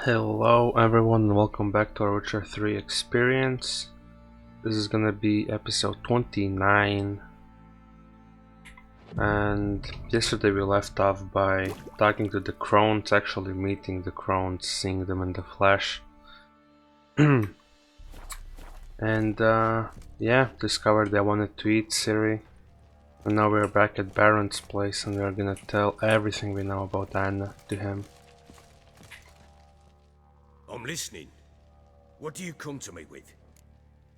Hello everyone and welcome back to our Witcher 3 experience. This is gonna be episode 29, and yesterday we left off by talking to the Crones, actually meeting the Crones, seeing them in the flesh. Yeah, discovered they wanted to eat Ciri. And now we're back at Baron's place and we're gonna tell everything we know about Anna to him. I'm listening. What do you come to me with?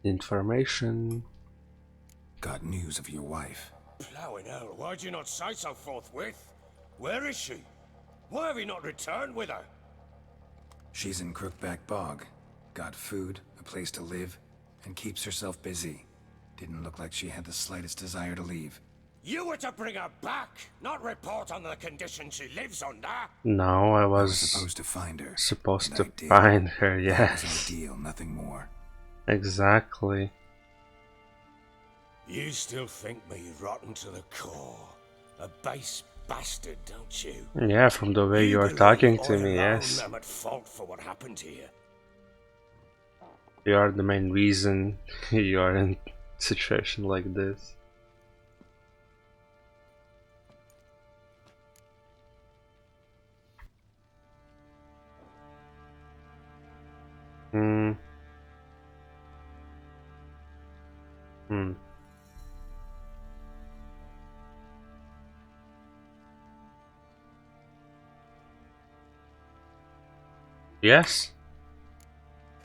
Information. Got news of your wife. Plowing hell, why'd you not say so forthwith? Where is she? Why have you not returned with her? She's in Crookback Bog. Got food, a place to live, and keeps herself busy. Didn't look like she had the slightest desire to leave. You were to bring her back, not report on the conditions she lives under. No, I was supposed to find her. Supposed and to find her, That yes. was our deal, nothing more. Exactly. You still think me rotten to the core. A base bastard, don't you? Yeah, from the way you are believe talking to I me, alone yes. am at fault for what happened here. You are the main reason you are in a situation like this. Hmm. Hmm. Yes?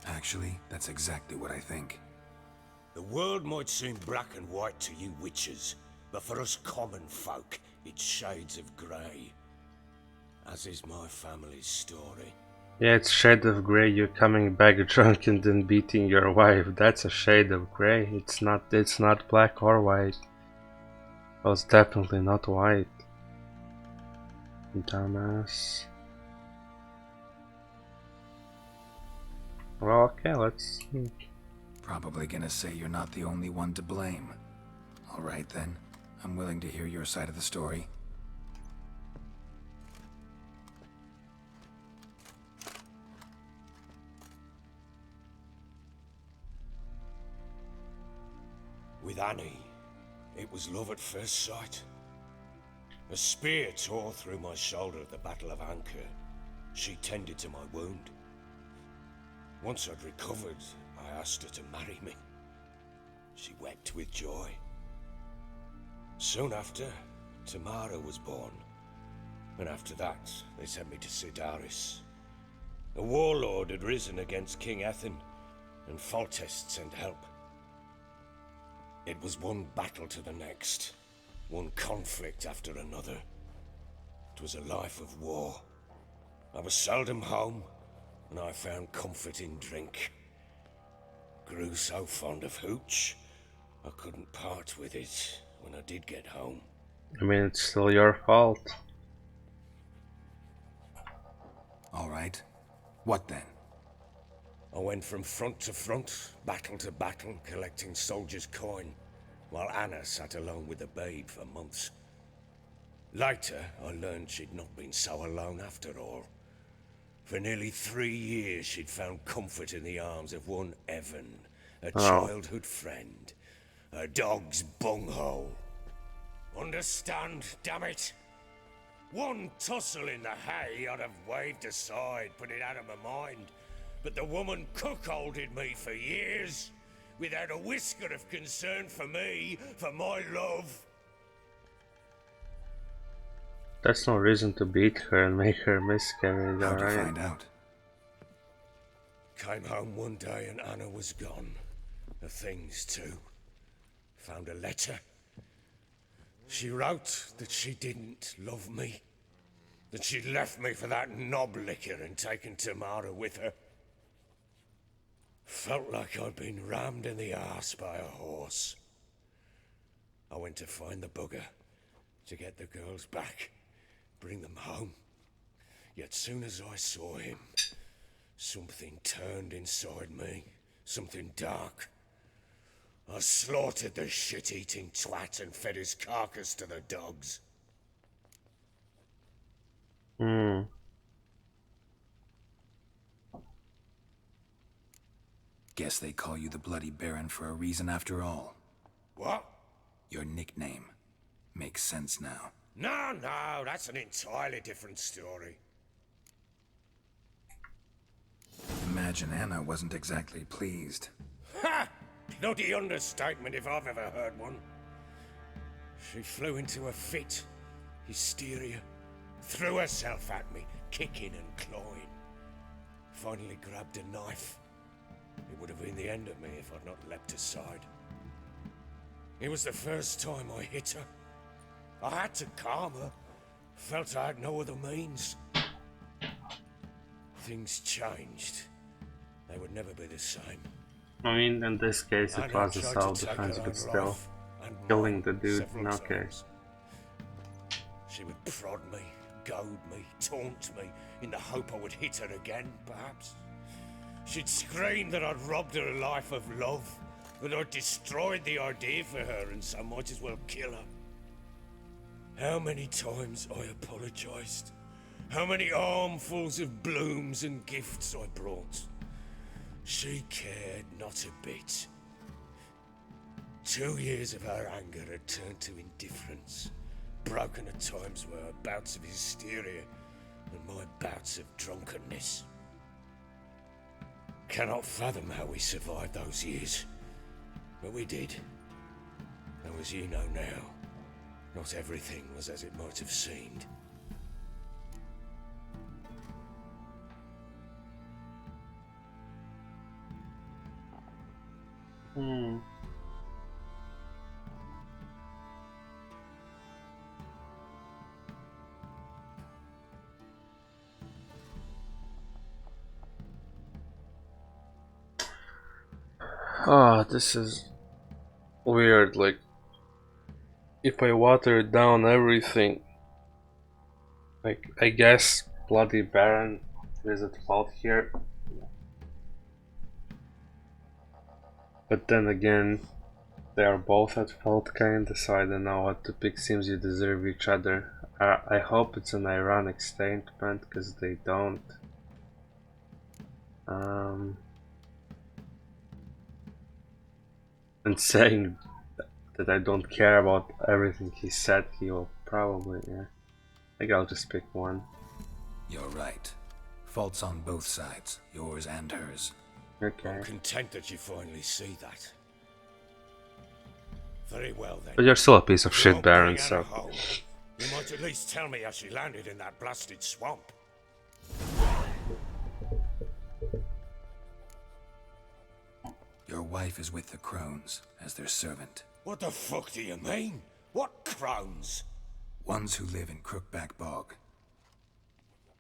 Actually, that's exactly what I think. The world might seem black and white to you witches, but for us common folk, it's shades of grey. As is my family's story. Yeah, it's shade of grey. You're coming back drunk and then beating your wife. That's a shade of grey. It's not black or white. Well, it's definitely not white. Dumbass. Well, okay, let's... Probably gonna say you're not the only one to blame. Alright then, I'm willing to hear your side of the story. With Annie, it was love at first sight. A spear tore through my shoulder at the Battle of Anchor. She tended to my wound. Once I'd recovered, I asked her to marry me. She wept with joy. Soon after, Tamara was born. And after that, they sent me to Sidaris. A warlord had risen against King Ethan, and Foltest sent help. It was one battle to the next, one conflict after another. It was a life of war. I was seldom home, and I found comfort in drink. Grew so fond of hooch, I couldn't part with it when I did get home. I mean, it's still your fault. Alright. What then? I went from front to front, battle to battle, collecting soldiers' coin, while Anna sat alone with the babe for months. Later, I learned she'd not been so alone after all. For nearly 3 years, she'd found comfort in the arms of one Evan, a childhood friend, a dog's bunghole. Understand, damn it? One tussle in the hay I'd have waved aside, put it out of my mind. But the woman cuckolded me for years, without a whisker of concern for me, for my love. That's no reason to beat her and make her miscarriage, How'd you alright? find out? Came home one day and Anna was gone. The things too. Found a letter. She wrote that she didn't love me. That she'd left me for that knob licker and taken Tamara with her. Felt like I'd been rammed in the arse by a horse. I went to find the bugger, to get the girls back, bring them home. Yet soon as I saw him, something turned inside me, something dark. I slaughtered the shit-eating twat and fed his carcass to the dogs. Guess they call you the Bloody Baron for a reason after all. What? Your nickname. Makes sense now. No, that's an entirely different story. Imagine Anna wasn't exactly pleased. Ha! Bloody understatement if I've ever heard one. She flew into a fit, hysteria, threw herself at me, kicking and clawing. Finally grabbed a knife. It would have been the end of me if I'd not leapt aside. It was the first time I hit her. I had to calm her. Felt I had no other means. Things changed. They would never be the same. I mean, in this case it was a self-defense, but still, killing the dude, okay. She would prod me, goad me, taunt me, in the hope I would hit her again, perhaps. She'd scream that I'd robbed her life of love, that I'd destroyed the idea for her and so might as well kill her. How many times I apologized. How many armfuls of blooms and gifts I brought. She cared not a bit. 2 years of her anger had turned to indifference, broken at times were her bouts of hysteria and my bouts of drunkenness. Cannot fathom how we survived those years, but we did. Though as you know now, not everything was as it might have seemed. Ah, this is weird, like, if I water down everything, like, I guess Bloody Baron is at fault here. But then again, they are both at fault kinda, so I don't know what to pick. Seems you deserve each other. I hope it's an ironic statement, because they don't. And saying that I don't care about everything he said, he will probably, yeah. I think I'll just pick one. You're right. Faults on both sides, yours and hers. Okay. I'm content that you finally see that. Very well then. But you're still a piece of You shit, won't Baron, bring Anna so... home. You might at least tell me how she landed in that blasted swamp. Your wife is with the Crones, as their servant. What the fuck do you mean? What Crones? Ones who live in Crookback Bog.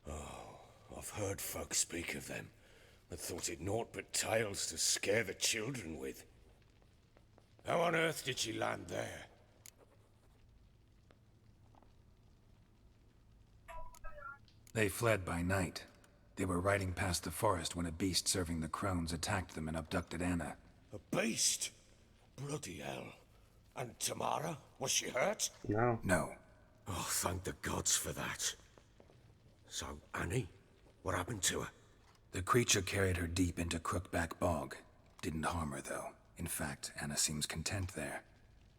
I've heard folk speak of them, but thought it naught but tales to scare the children with. How on earth did she land there? They fled by night. They were riding past the forest when a beast serving the Crones attacked them and abducted Anna. A beast? Bloody hell. And Tamara? Was she hurt? No. No. Oh, thank the gods for that. So, Annie? What happened to her? The creature carried her deep into Crookback Bog. Didn't harm her, though. In fact, Anna seems content there.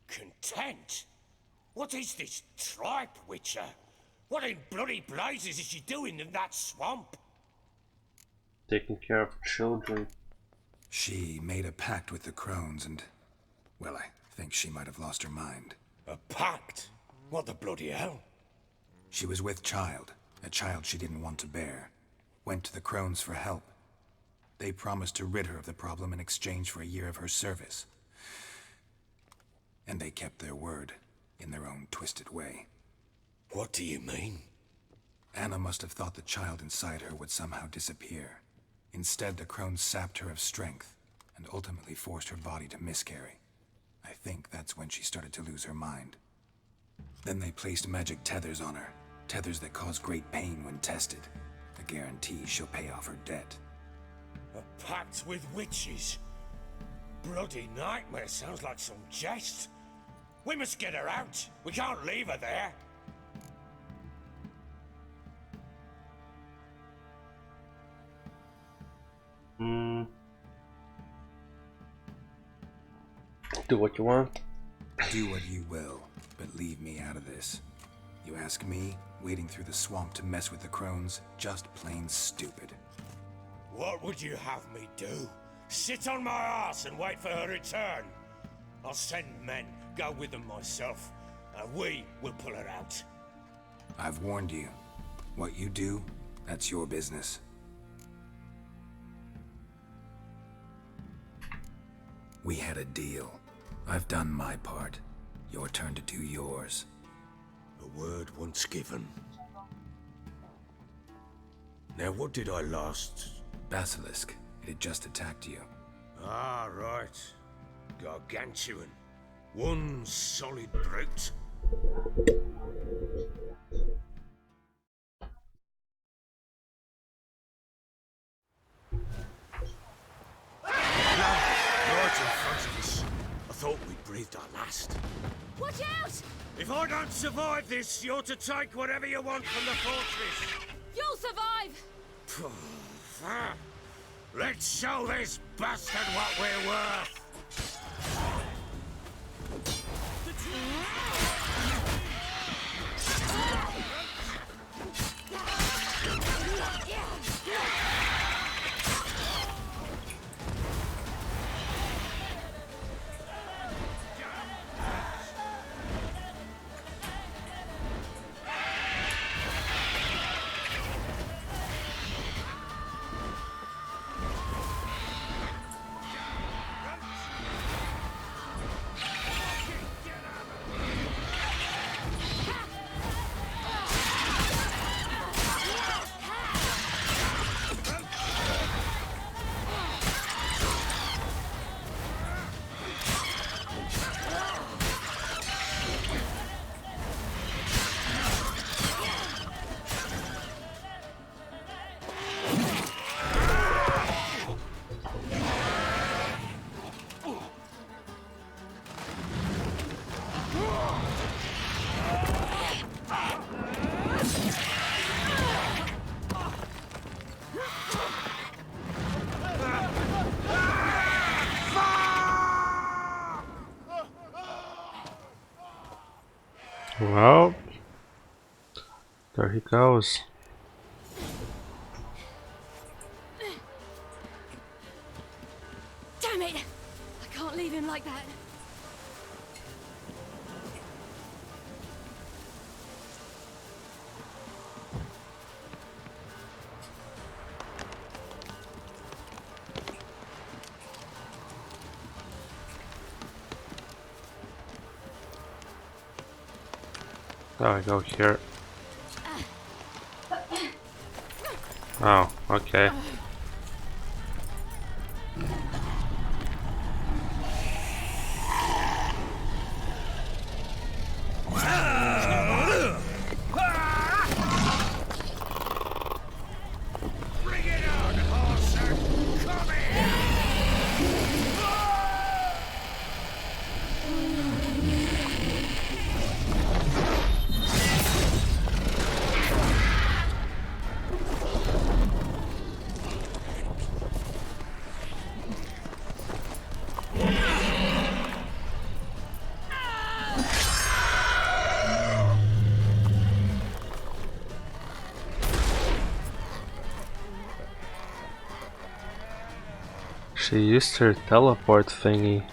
Content? What is this tripe, Witcher? What in bloody blazes is she doing in that swamp? Taking care of children. She made a pact with the Crones and... well, I think she might have lost her mind. A pact? What the bloody hell? She was with child, a child she didn't want to bear. Went to the Crones for help. They promised to rid her of the problem in exchange for a year of her service. And they kept their word, in their own twisted way. What do you mean? Anna must have thought the child inside her would somehow disappear. Instead, the Crones sapped her of strength, and ultimately forced her body to miscarry. I think that's when she started to lose her mind. Then they placed magic tethers on her, tethers that cause great pain when tested. A guarantee she'll pay off her debt. A pact with witches? Bloody nightmare, sounds like some jest. We must get her out. We can't leave her there. Do what you want. Do what you will, but leave me out of this. You ask me, wading through the swamp to mess with the Crones, just plain stupid. What would you have me do? Sit on my ass and wait for her return? I'll send men, go with them myself, and we will pull her out. I've warned you. What you do, that's your business. We had a deal. I've done my part. Your turn to do yours. A word once given. Now what did I last... Basilisk. It had just attacked you. Ah, right. Gargantuan. One solid brute. Right in front of us. I thought we'd breathed our last. Watch out! If I don't survive this, you're to take whatever you want from the fortress. You'll survive! Let's show this bastard what we're worth. Well, there he goes. Damn it! I can't leave him like that. There we go here. Oh, okay. Bring it on, Horser! Come here! She used her teleport thingy.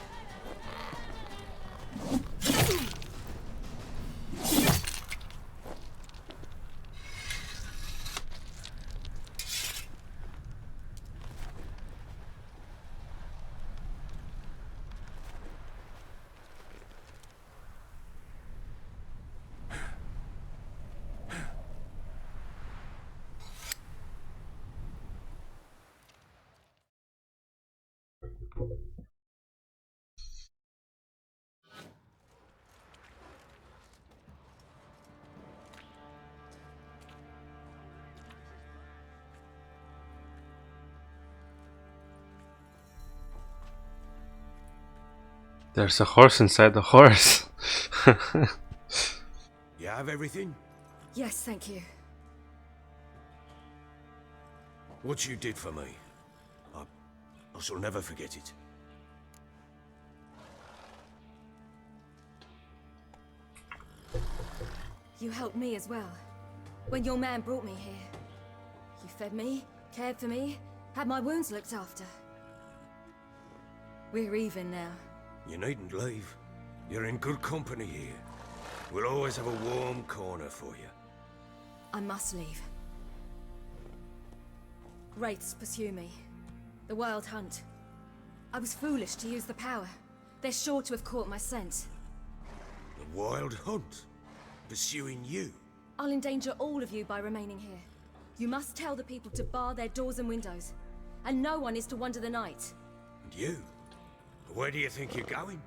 There's a horse inside the horse. You have everything? Yes, thank you. What you did for me, I shall never forget it. You helped me as well. When your man brought me here. You fed me, cared for me, had my wounds looked after. We're even now. You needn't leave. You're in good company here. We'll always have a warm corner for you. I must leave. Wraiths pursue me. The Wild Hunt. I was foolish to use the power. They're sure to have caught my scent. The Wild Hunt? Pursuing you? I'll endanger all of you by remaining here. You must tell the people to bar their doors and windows. And no one is to wander the night. And you? Where do you think you're going?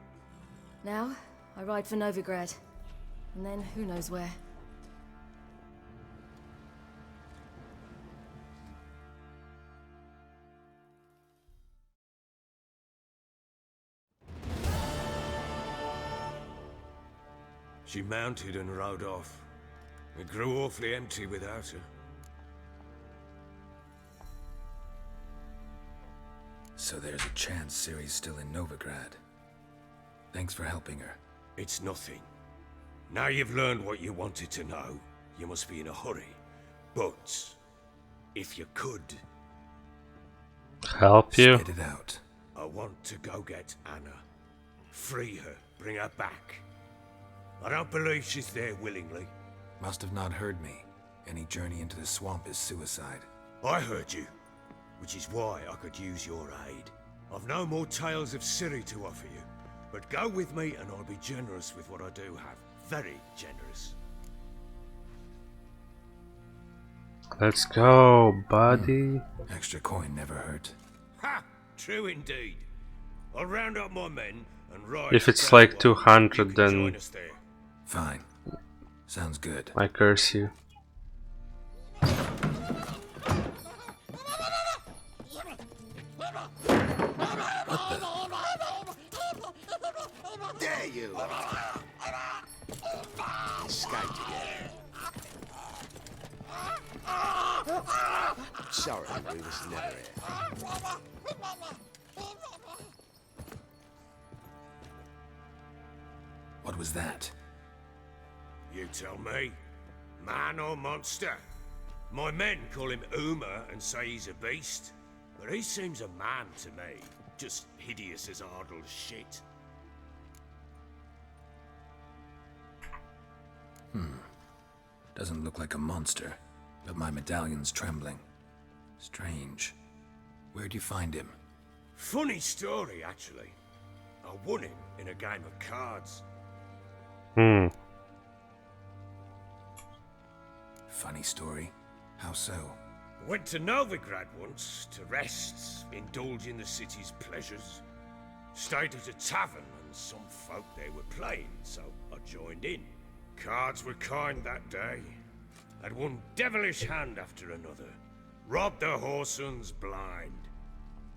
Now, I ride for Novigrad. And then, who knows where. She mounted and rode off. It grew awfully empty without her. So there's a chance Ciri's still in Novigrad. Thanks for helping her. It's nothing. Now you've learned what you wanted to know, you must be in a hurry. But, if you could, Help you? Spit it out. I want to go get Anna. Free her, bring her back. I don't believe she's there willingly. Must have not heard me. Any journey into the swamp is suicide. I heard you, which is why I could use your aid. I've no more tales of Ciri to offer you, but go with me and I'll be generous with what I do have. Very generous. Let's go, buddy. Extra coin never hurt. Ha! True indeed. I'll round up my men and ride. If it's to like Thumbail. 200, You can then join us there. Fine. Sounds good. I curse you. There you are. Escaped again. Sorry, we was never here. What was that? You tell me. Man or monster? My men call him Uma and say he's a beast. But he seems a man to me. Just hideous as Ardle's shit. Doesn't look like a monster, but my medallion's trembling. Strange. Where'd you find him? Funny story, actually. I won him in a game of cards. Funny story? How so? Went to Novigrad once to rest, indulge in the city's pleasures. Stayed at a tavern and some folk there were playing, so I joined in. Cards were kind that day. Had one devilish hand after another. Robbed the whoreson blind.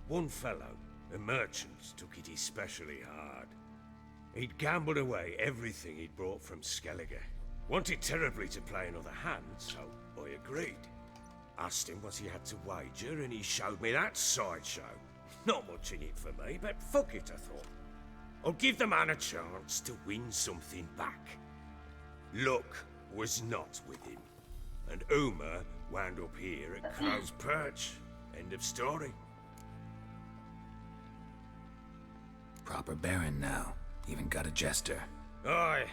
One fellow, a merchant, took it especially hard. He'd gambled away everything he'd brought from Skellige. Wanted terribly to play another hand, so I agreed. Asked him what he had to wager, and he showed me that sideshow. Not much in it for me, but fuck it, I thought. I'll give the man a chance to win something back. Luck was not with him, and Uma wound up here at Crow's Perch. End of story. Proper baron now. Even got a jester. Aye,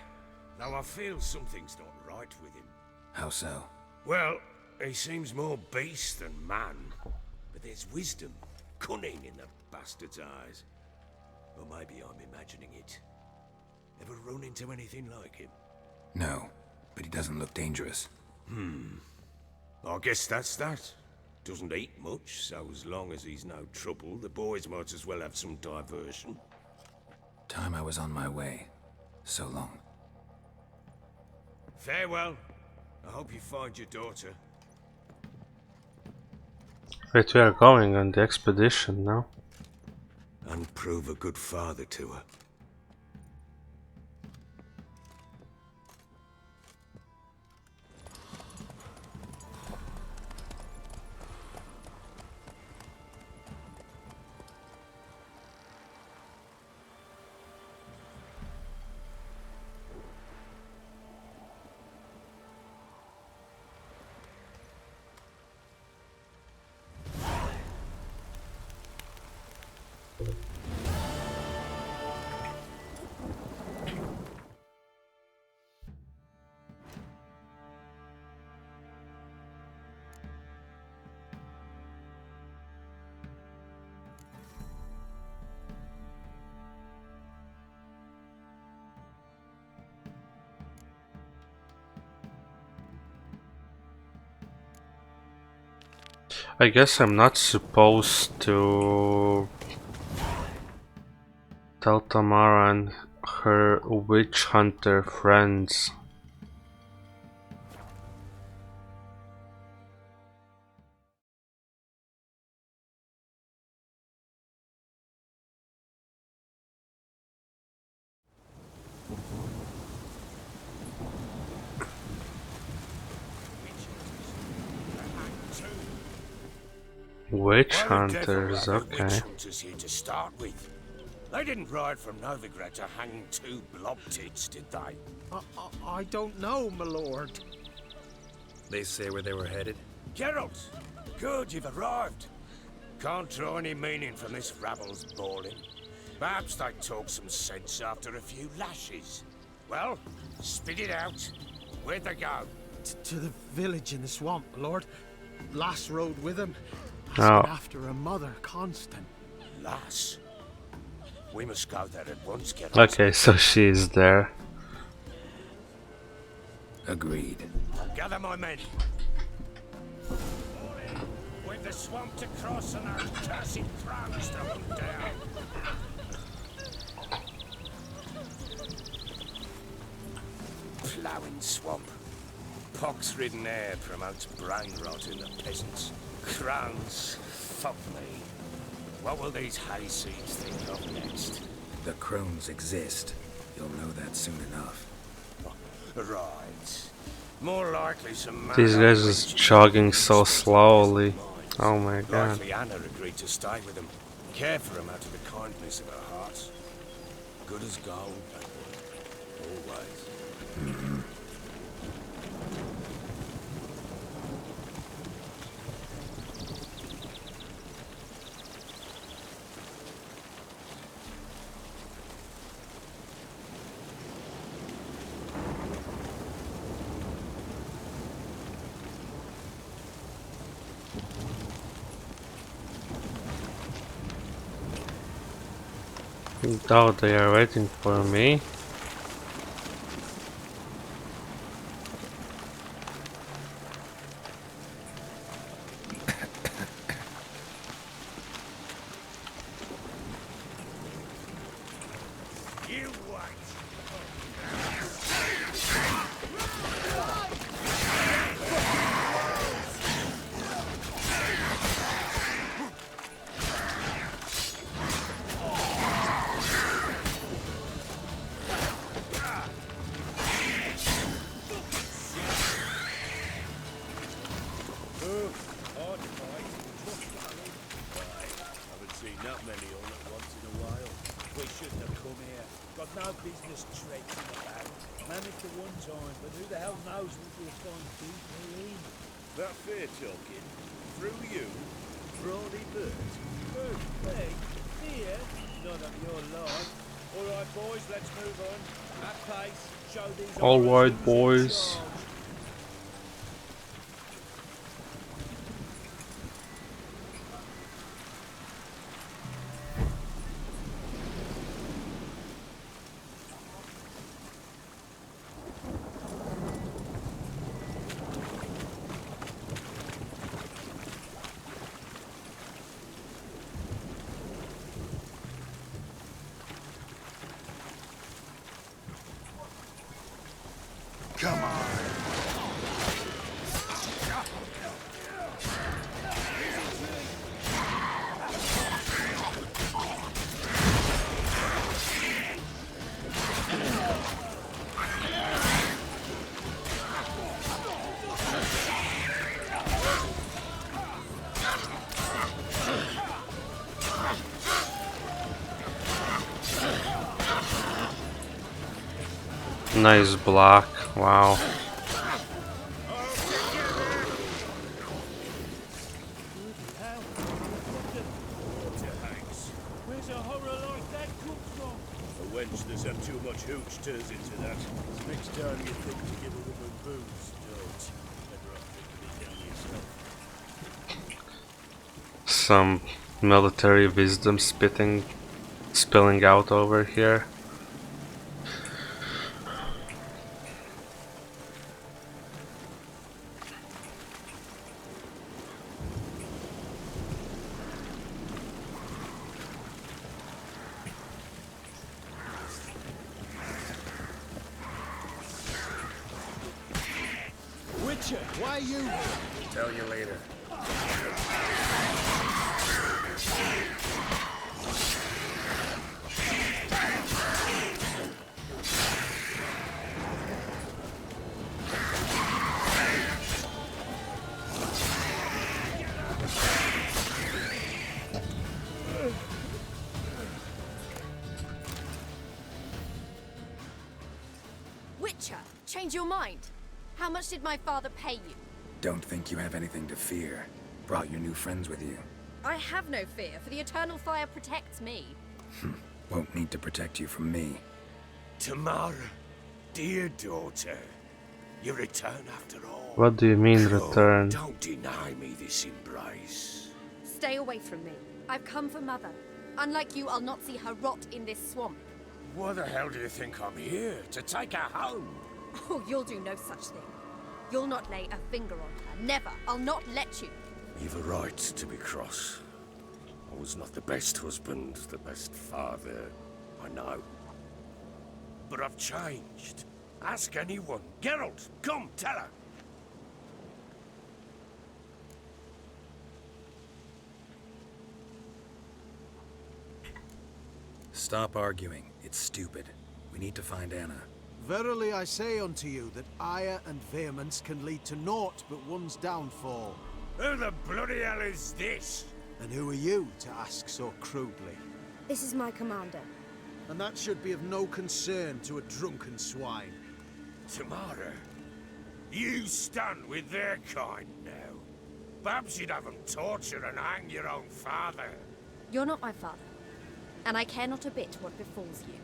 though I feel something's not right with him. How so? Well, he seems more beast than man, but there's wisdom, cunning in the bastard's eyes. Or maybe I'm imagining it. Ever run into anything like him? No, but he doesn't look dangerous. I guess that's that. Doesn't eat much, so as long as he's no trouble, the boys might as well have some diversion. Time I was on my way. So long. Farewell. I hope you find your daughter. Wait, we are going on the expedition now. And prove a good father to her. I guess I'm not supposed to tell Tamara and her witch hunter friends. Witch hunters, okay. Witch hunters here to start with. They didn't ride from Novigrad to hang two blob tits, did they? I don't know, my lord. They say where they were headed? Geralt! Good, you've arrived. Can't draw any meaning from this rabble's bawling. Perhaps they talk some sense after a few lashes. Well, spit it out. Where'd they go? To the village in the swamp, my lord. Lass rode with him. Oh. Asking after her mother, Constant. Lass? We must go there at once, Geralt. Okay, so she's there. Agreed. Gather my men. We've the swamp to cross and our cursed Crones to hunt down. Ploughing swamp. Pox-ridden air promotes brain rot in the peasants. Crones, fuck me. What will these hayseeds think of next? The Crones exist. You'll know that soon enough. Right. More likely some These guys is jogging so slowly. Oh my god. Likely Anna agreed to stay with them. Care for them out of the kindness of her heart. Good as gold, that one. Always. Oh, they are waiting for me. You wait. Haven't seen that many all at once in a while. We shouldn't have come here. Got no business traipsing about. Managed at one time, but who the hell knows what we'll find deeper in? That fair talking. Through you, Brawny Bird. Who? Me? Here? Not on your life. All right, boys, let's move on. At pace. Show these All operatives right, who's in boys. charge. Come on. Nice block. Wow. Where's wench that's had too much hooch turns into that. So next time you think to give a woman booze, don't. Better off drinking it down yourself. Some military wisdom spilling out over here. Witcher, why are you? Tell you later. Witcher, change your mind. How much did my father pay you? Don't think you have anything to fear. Brought your new friends with you. I have no fear, for the eternal fire protects me. Won't need to protect you from me. Tamara, dear daughter, you return after all. What do you mean Come, return? Don't deny me this embrace. Stay away from me. I've come for Mother. Unlike you, I'll not see her rot in this swamp. Why the hell do you think I'm here? To take her home? Oh, you'll do no such thing. You'll not lay a finger on her. Never. I'll not let you. You've a right to be cross. I was not the best husband, the best father, I know. But I've changed. Ask anyone. Geralt, come, tell her. Stop arguing. It's stupid. We need to find Anna. Verily I say unto you that ire and vehemence can lead to naught but one's downfall. Who the bloody hell is this? And who are you to ask so crudely? This is my commander. And that should be of no concern to a drunken swine. Tamara, you stand with their kind now. Perhaps you'd have them torture and hang your own father. You're not my father. And I care not a bit what befalls you.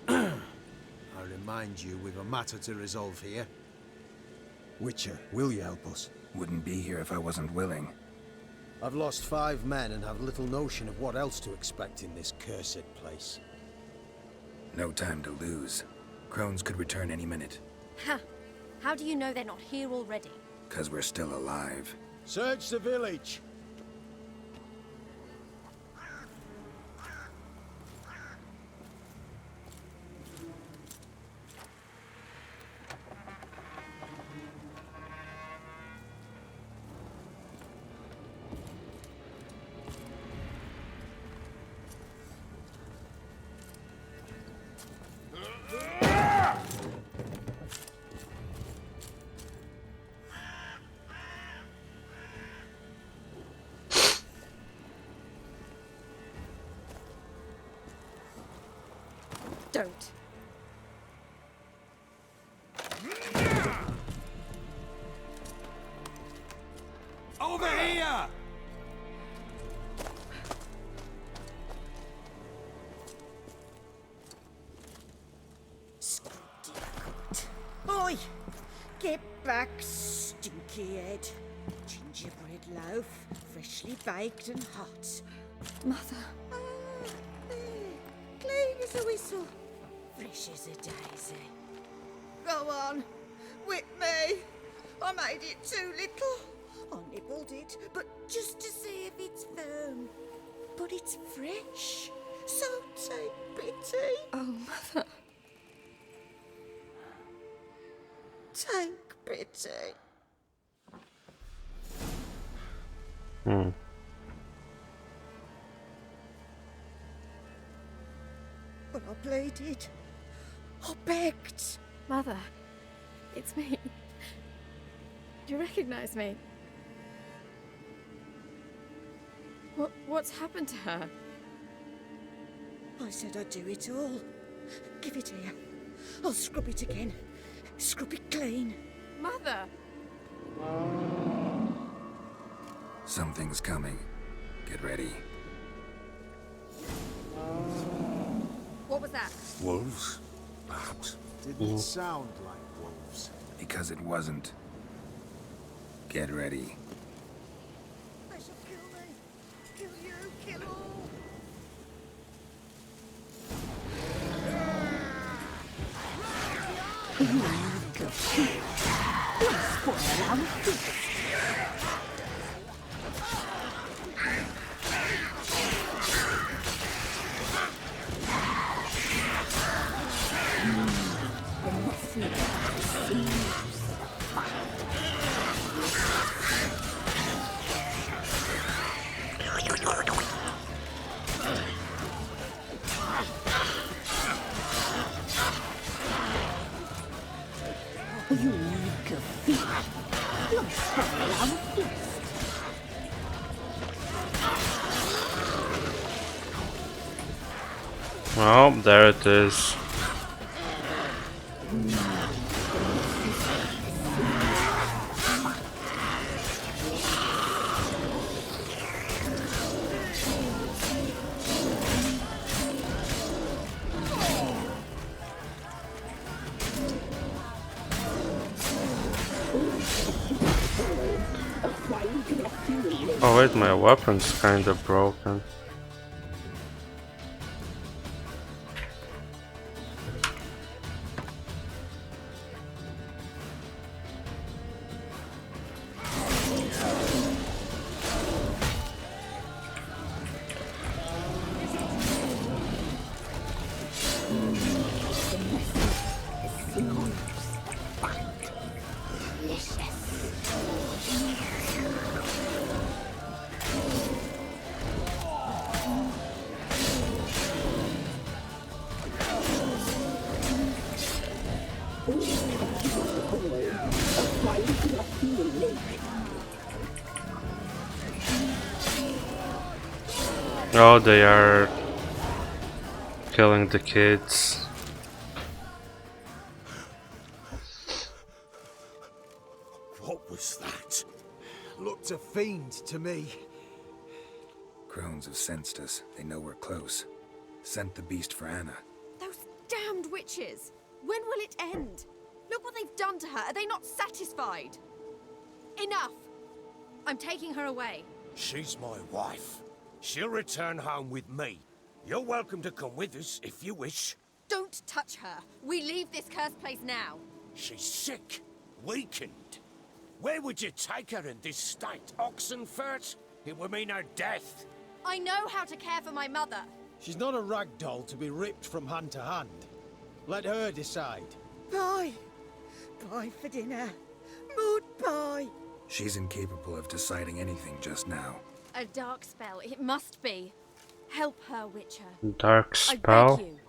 I remind you we've a matter to resolve here. Witcher, will you help us? Wouldn't be here if I wasn't willing. I've lost 5 men and have little notion of what else to expect in this cursed place. No time to lose. Crones could return any minute. Ha! How do you know they're not here already? 'Cause we're still alive. Search the village! Don't. Over here! Oi! Get back, stinky head. Gingerbread loaf, freshly baked and hot. Mother. Ah, there. Clean as a whistle. Fresh as a daisy. Go on. Whip me. I made it too little. I nibbled it, but just to see if it's firm. But it's fresh. So take pity. Oh, Mother. Take pity. Hmm. But I pleaded. I begged. Mother. It's me. Do you recognize me? What's happened to her? I said I'd do it all. Give it here. I'll scrub it again. Scrub it clean. Mother! Something's coming. Get ready. What was that? Wolves, perhaps? Didn't sound like wolves. Because it wasn't. Get ready. They shall kill me. Kill you, kill all. Well, there it is. Oh wait, my weapon's kinda broken. Oh, they are killing the kids. What was that? Looked a fiend to me. Crones have sensed us. They know we're close. Sent the beast for Anna. Those damned witches! When will it end? Look what they've done to her. Are they not satisfied? Enough! I'm taking her away. She's my wife. She'll return home with me. You're welcome to come with us if you wish. Don't touch her. We leave this cursed place now. She's sick, weakened. Where would you take her in this state? Oxenfurt? It would mean her death. I know how to care for my mother. She's not a rag doll to be ripped from hand to hand. Let her decide. Pie. Pie for dinner. Mood pie. She's incapable of deciding anything just now. A dark spell. It must be. Help her, Witcher. Dark I spell. beg you.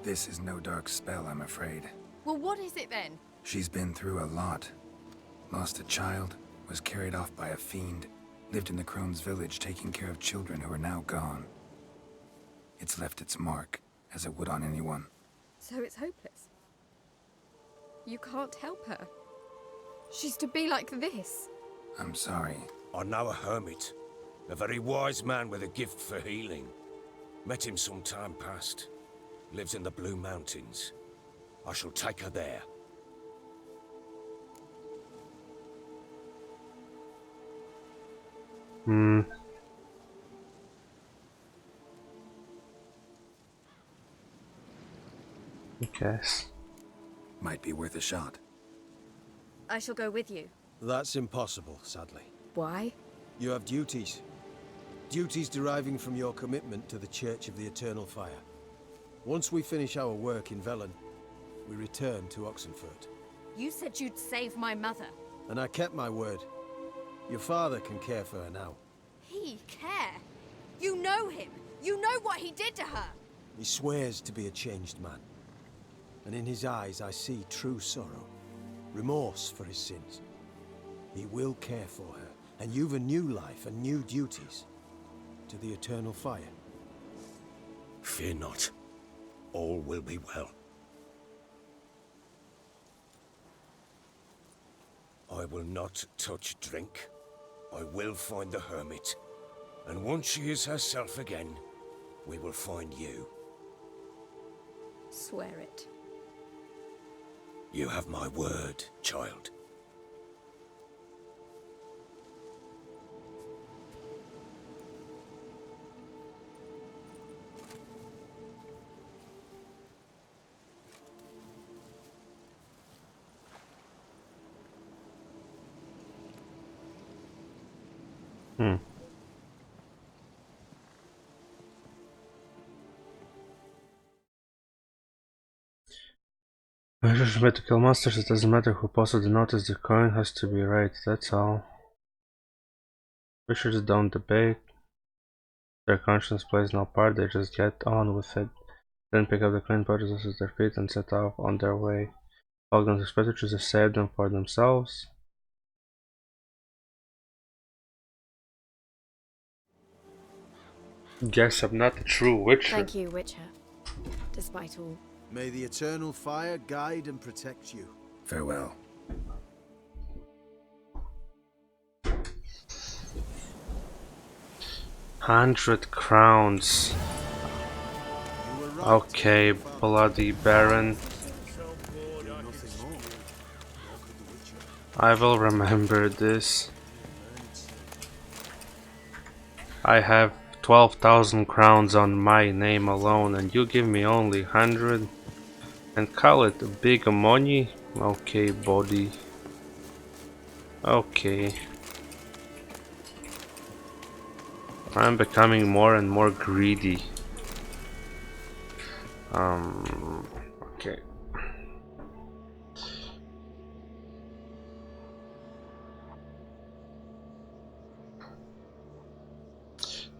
This is no dark spell, I'm afraid. Well, what is it then? She's been through a lot. Lost a child, was carried off by a fiend, lived in the Crones village taking care of children who are now gone. It's left its mark, as it would on anyone. So it's hopeless. You can't help her. She's to be like this. I'm sorry. I know a hermit. A very wise man with a gift for healing. Met him some time past. Lives in the Blue Mountains. I shall take her there. Guess. Might be worth a shot. I shall go with you. That's impossible, sadly. Why? You have duties. Duties deriving from your commitment to the Church of the Eternal Fire. Once we finish our work in Velen, we return to Oxenfurt. You said you'd save my mother. And I kept my word. Your father can care for her now. He care? You know him. You know what he did to her. He swears to be a changed man. And in his eyes I see true sorrow. Remorse for his sins. He will care for her. And you've a new life and new duties. To the Eternal Fire. Fear not. All will be well. I will not touch drink. I will find the hermit. And once she is herself again, we will find you. Swear it. You have my word, child. Measures made to kill monsters, it doesn't matter who posted the notice, the coin has to be right, that's all. Wishers don't debate. Their conscience plays no part, they just get on with it. Then pick up the coin, purchases their feet, and set off on their way. Ogden's expected to save them for themselves. Guess I'm not a true witcher. Thank you, Witcher. Despite all. May the eternal fire guide and protect you. Farewell. 100 crowns. You were right. Okay, bloody baron. I will remember this. I have 12,000 crowns on my name alone, and you give me only 100 and call it big money? Okay, buddy. Okay. I'm becoming more and more greedy. Okay.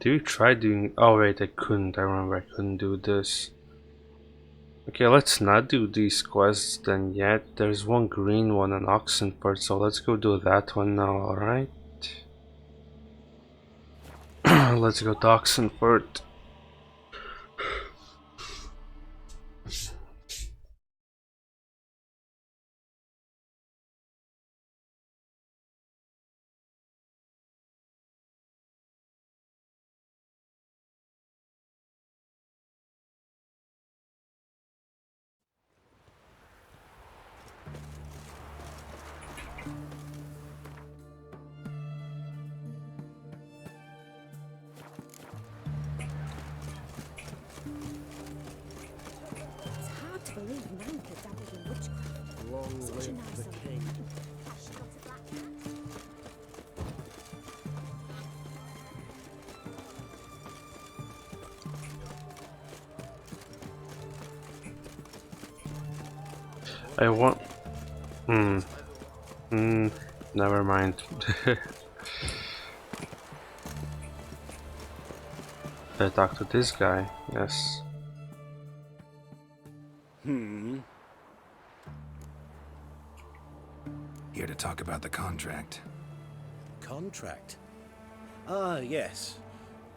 Do you try doing... Oh wait, I couldn't. I remember I couldn't do this. Okay, let's not do these quests then yet. There's one green one, an Oxenford, so let's go do that one now, alright? Let's go to Oxenford. It's hard to believe Nanka dabbled in witchcraft. Long Such a live nice the old king. man. She got a black cat. I want... never mind. I talk to this guy, yes. Here to talk about the contract. Contract? Ah, yes.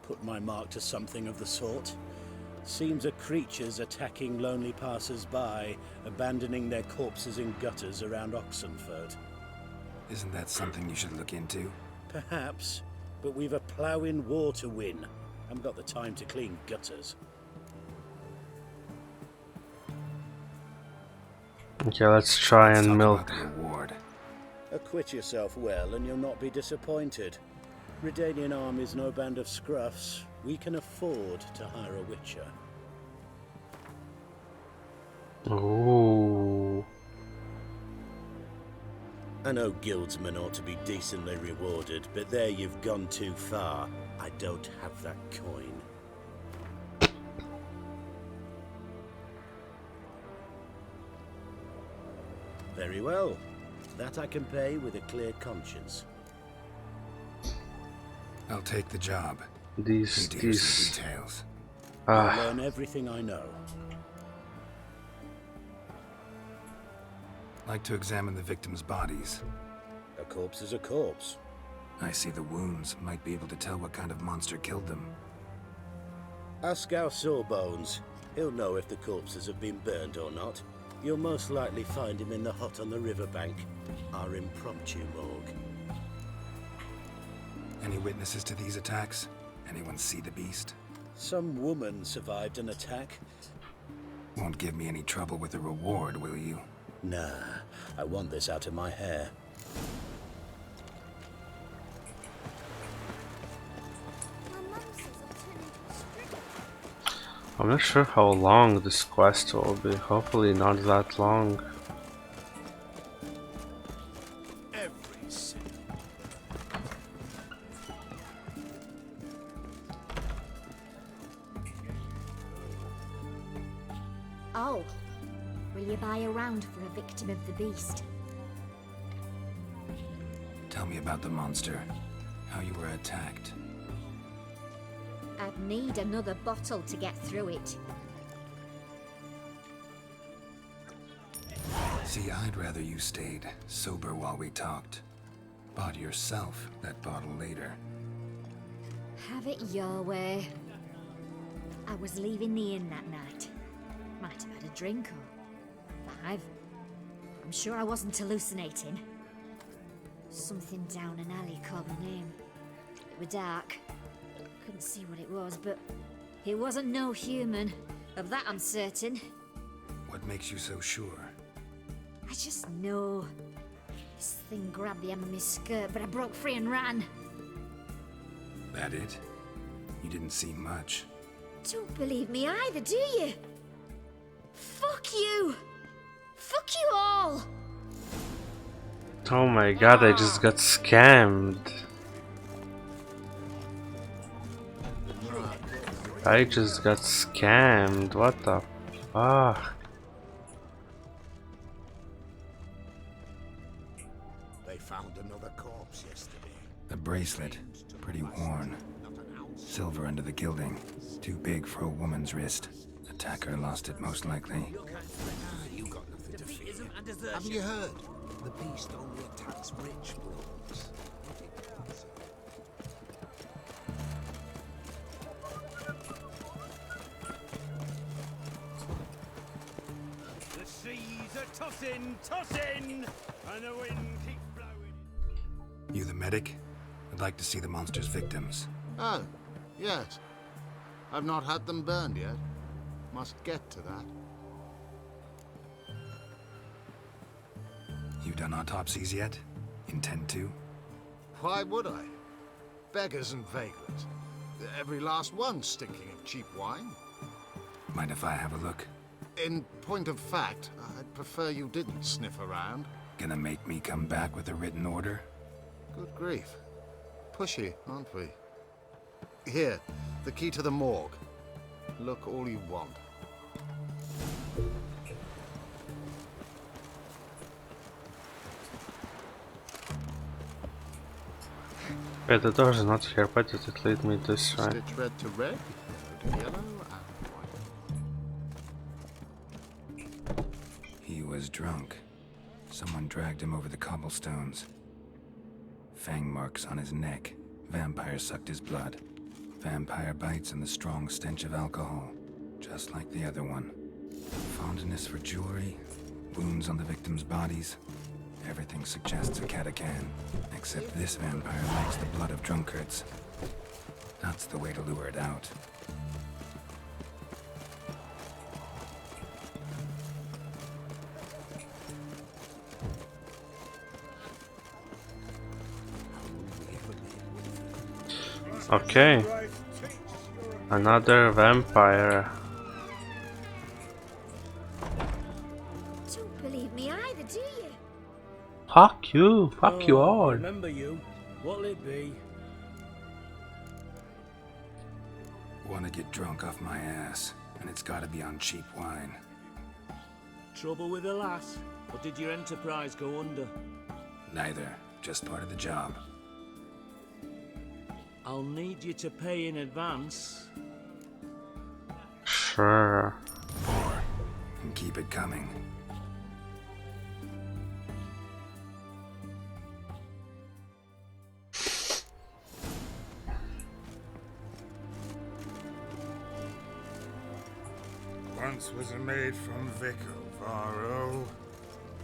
Put my mark to something of the sort. Seems a creature's attacking lonely passers-by, abandoning their corpses in gutters around Oxenford. Isn't that something you should look into? Perhaps, but we've a ploughing war to win. Haven't got the time to clean gutters. Okay, let's try Let's and talk milk. about the reward. Acquit yourself well and you'll not be disappointed. Redanian army's no band of scruffs. We can afford to hire a witcher. Ooh. I know guildsmen ought to be decently rewarded, but there you've gone too far. I don't have that coin. Very well. That I can pay with a clear conscience. I'll take the job. These Need to hear some details. I'll learn everything I know. Like to examine the victims' bodies. A corpse is a corpse. I see the wounds. Might be able to tell what kind of monster killed them. Ask our Sawbones. He'll know if the corpses have been burned or not. You'll most likely find him in the hut on the riverbank, our impromptu morgue. Any witnesses to these attacks? Anyone see the beast? Some woman survived an attack. Won't give me any trouble with the reward, will you? Nah, I want this out of my hair. My mum says I'm turning into a stricken. I'm not sure how long this quest will be. Hopefully not that long. Every sin. Oh, will you buy a round for a victim of the beast? Tell me about the monster. How you were attacked. I'd need another bottle to get through it. See, I'd rather you stayed sober while we talked. Bought yourself that bottle later. Have it your way. I was leaving the inn that night. Might have had a drink or 5. I'm sure I wasn't hallucinating. Something down an alley called my name. It was dark. Couldn't see what it was, but it wasn't no human. Of that I'm certain. What makes you so sure? I just know. This thing grabbed the hem of my skirt, but I broke free and ran. That it? You didn't see much. Don't believe me either, do you? Fuck you! Fuck you all! Oh my god, I just got scammed. I just got scammed. What the fuck? They found another corpse yesterday. A bracelet. Pretty worn. Silver under the gilding. Too big for a woman's wrist. Attacker lost it most likely. You got nothing to fear. Haven't you heard? The beast only attacks rich bloods. The seas are tossing, tossing, and the wind keeps blowing. You the medic? I'd like to see the monster's victims. Oh, yes. I've not had them burned yet. Must get to that. You done autopsies yet? Intend to? Why would I? Beggars and vagrants. Every last one stinking of cheap wine. Mind if I have a look? In point of fact, I'd prefer you didn't sniff around. Gonna make me come back with a written order? Good grief. Pushy, aren't we? Here, the key to the morgue. Look all you want. Wait, the door's not here. Why did it lead me this way? Stitch red to red, yellow to yellow, and white. He was drunk. Someone dragged him over the cobblestones. Fang marks on his neck. Vampire sucked his blood. Vampire bites and the strong stench of alcohol. Just like the other one. Fondness for jewelry. Wounds on the victims' bodies. Everything suggests a catacan. Except this vampire likes the blood of drunkards. That's the way to lure it out. Okay. Another vampire. Don't believe me either, do you? Fuck you. Fuck you all. Remember you. What'll it be? Wanna get drunk off my ass, and it's gotta be on cheap wine. Trouble with the lass? Or did your enterprise go under? Neither. Just part of the job. I'll need you to pay in advance. Sure. Pour. And keep it coming. Once was a maid from Vico, Varro.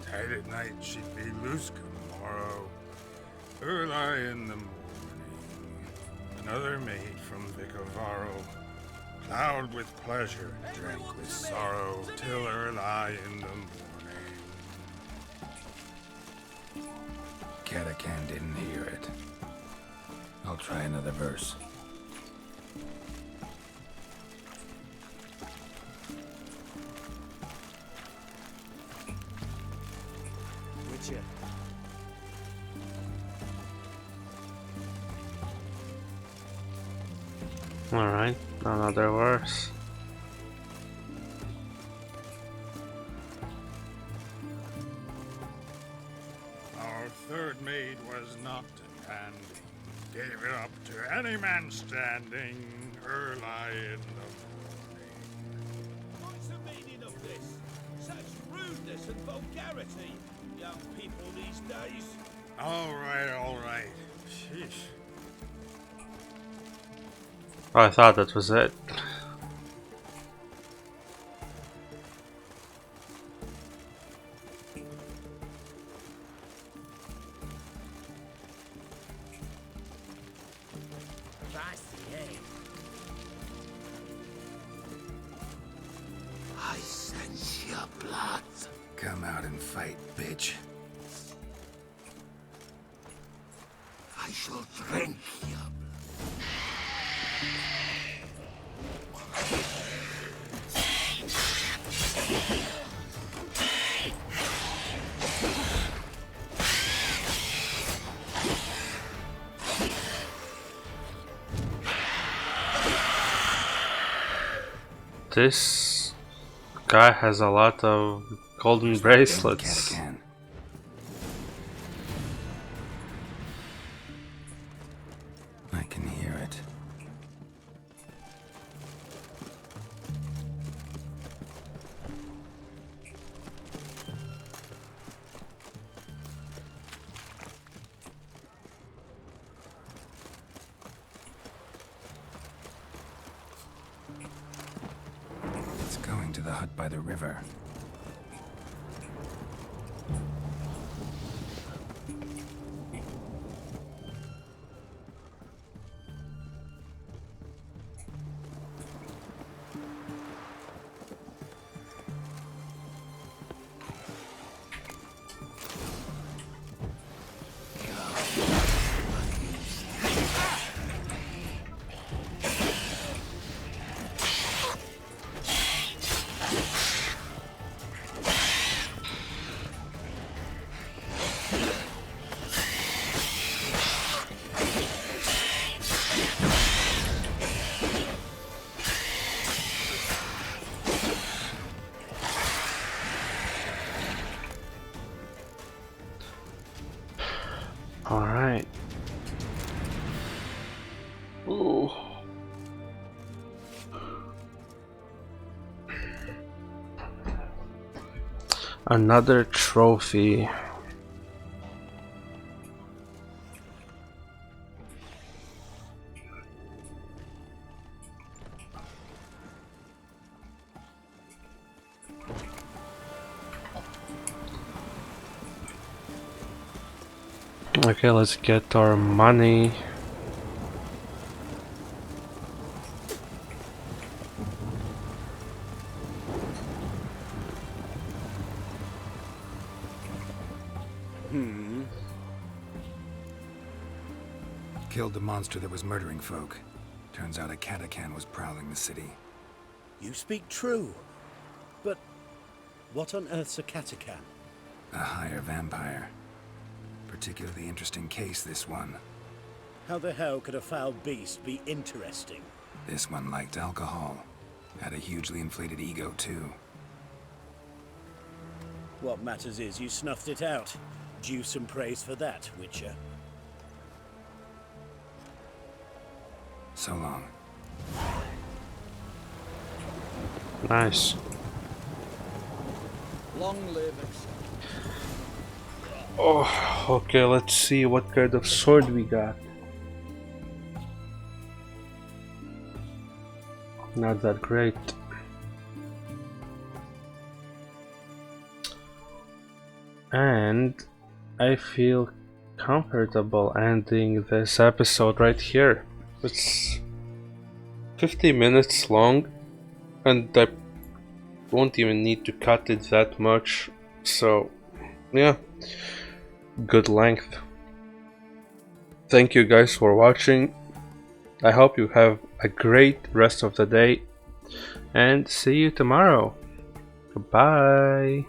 Tight at night she'd be loose come morrow. Early in the morning. An Another maid from Vicovaro, plowed with pleasure, drank with sorrow, till early in the morning. Catacan didn't hear it. I'll try another verse. Witcher. Alright, another verse. Our third maid was not demanding, gave it up to any man standing, early in the morning. What's the meaning of this? Such rudeness and vulgarity, young people these days. All right. Sheesh. Oh, I thought that was it. I sense your blood. Come out and fight, bitch. I shall drink your blood. This guy has a lot of golden bracelets. Catacan. I can hear it. It's going to the hut by the river. Alright. Ooh. Another trophy. Okay, let's get our money. Killed the monster that was murdering folk. Turns out a Catacan was prowling the city. You speak true. But what on earth's a Catacan? A higher vampire. Particularly interesting case, this one. How the hell could a foul beast be interesting? This one liked alcohol. Had a hugely inflated ego, too. What matters is you snuffed it out. Due some praise for that, Witcher. So long. Nice. Long live Oh, okay, let's see what kind of sword we got. Not that great. And I feel comfortable ending this episode right here. It's 50 minutes long, and I won't even need to cut it that much, so yeah, good length. Thank you guys for watching. I hope you have a great rest of the day, and see you tomorrow. Goodbye.